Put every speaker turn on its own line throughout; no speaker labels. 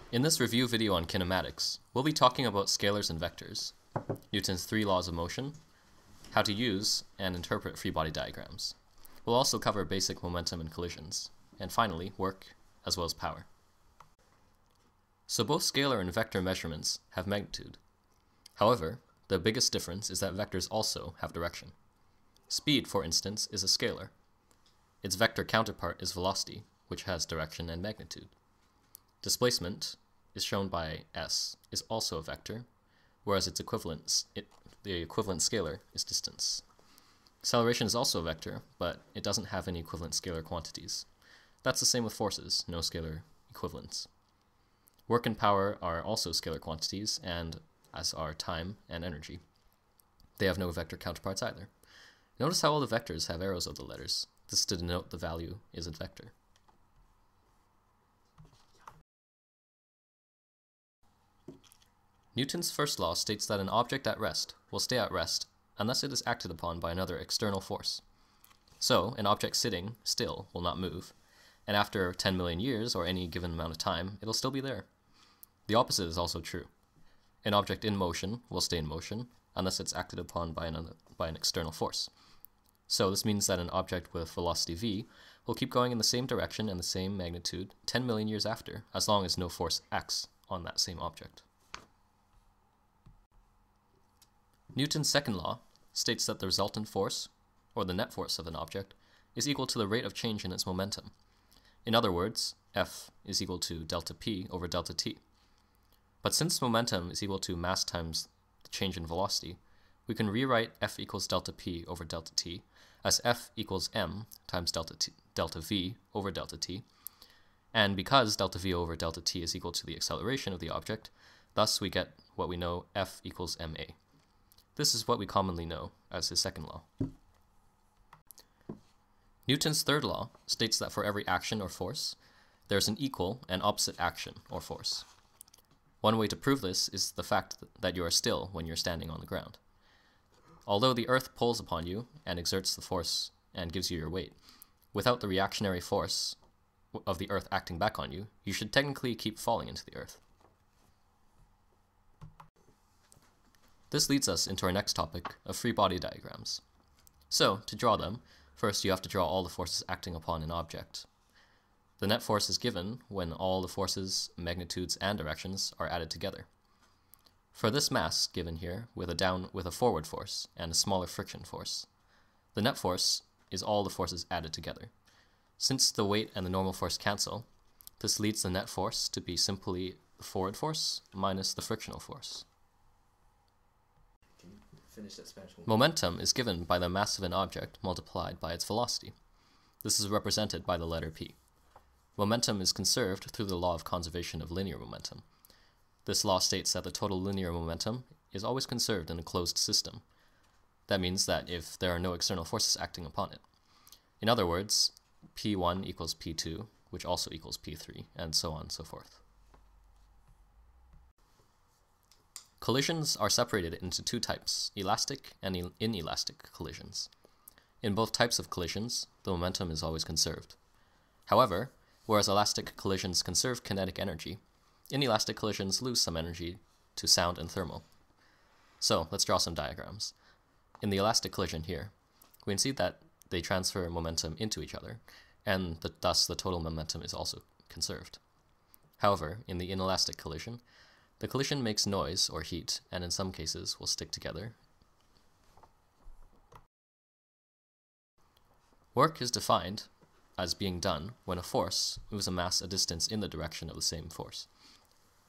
In this review video on kinematics, we'll be talking about scalars and vectors, Newton's 3 laws of motion, how to use and interpret free body diagrams. We'll also cover basic momentum and collisions, and finally, work as well as power. So both scalar and vector measurements have magnitude. However, the biggest difference is that vectors also have direction. Speed, for instance, is a scalar. Its vector counterpart is velocity, which has direction and magnitude. Displacement is shown by s, is also a vector, whereas the equivalent scalar is distance. Acceleration is also a vector, but it doesn't have any equivalent scalar quantities. That's the same with forces, no scalar equivalents. Work and power are also scalar quantities, and as are time and energy. They have no vector counterparts either. Notice how all the vectors have arrows of the letters. This is to denote the value is a vector. Newton's first law states that an object at rest will stay at rest unless it is acted upon by another external force. So, an object sitting still will not move, and after 10 million years or any given amount of time, it'll still be there. The opposite is also true. An object in motion will stay in motion unless it's acted upon by an external force. So this means that an object with velocity v will keep going in the same direction and the same magnitude 10 million years after, as long as no force acts on that same object. Newton's second law states that the resultant force, or the net force of an object, is equal to the rate of change in its momentum. In other words, F is equal to delta P over delta T. But since momentum is equal to mass times the change in velocity, we can rewrite F equals delta P over delta T as F equals m times delta V over delta T. And because delta V over delta T is equal to the acceleration of the object, thus we get what we know F equals ma. This is what we commonly know as his second law. Newton's third law states that for every action or force, there's an equal and opposite action or force. One way to prove this is the fact that you are still when you're standing on the ground. Although the earth pulls upon you and exerts the force and gives you your weight, without the reactionary force of the earth acting back on you, you should technically keep falling into the earth. This leads us into our next topic of free body diagrams. So, to draw them, first you have to draw all the forces acting upon an object. The net force is given when all the forces, magnitudes, and directions are added together. For this mass given here with a forward force and a smaller friction force, the net force is all the forces added together. Since the weight and the normal force cancel, this leads the net force to be simply the forward force minus the frictional force. Momentum is given by the mass of an object multiplied by its velocity. This is represented by the letter p. Momentum is conserved through the law of conservation of linear momentum. This law states that the total linear momentum is always conserved in a closed system. That means that if there are no external forces acting upon it. In other words, p1 equals p2, which also equals p3, and so on and so forth. Collisions are separated into two types, elastic and inelastic collisions. In both types of collisions, the momentum is always conserved. However, whereas elastic collisions conserve kinetic energy, inelastic collisions lose some energy to sound and thermal. So, let's draw some diagrams. In the elastic collision here, we can see that they transfer momentum into each other, and thus the total momentum is also conserved. However, in the inelastic collision, the collision makes noise or heat, and in some cases will stick together. Work is defined as being done when a force moves a mass a distance in the direction of the same force.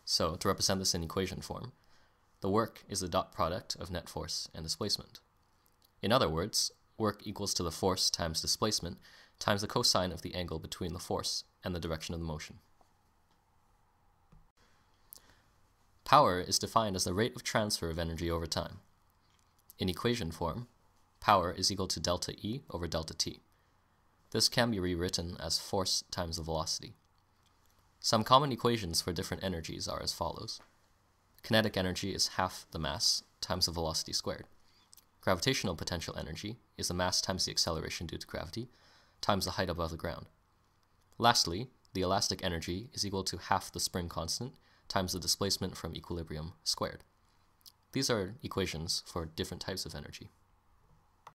So, to represent this in equation form, the work is the dot product of net force and displacement. In other words, work equals to the force times displacement times the cosine of the angle between the force and the direction of the motion. Power is defined as the rate of transfer of energy over time. In equation form, power is equal to delta E over delta T. This can be rewritten as force times the velocity. Some common equations for different energies are as follows. Kinetic energy is half the mass times the velocity squared. Gravitational potential energy is the mass times the acceleration due to gravity times the height above the ground. Lastly, the elastic energy is equal to half the spring constant times the displacement from equilibrium squared. These are equations for different types of energy.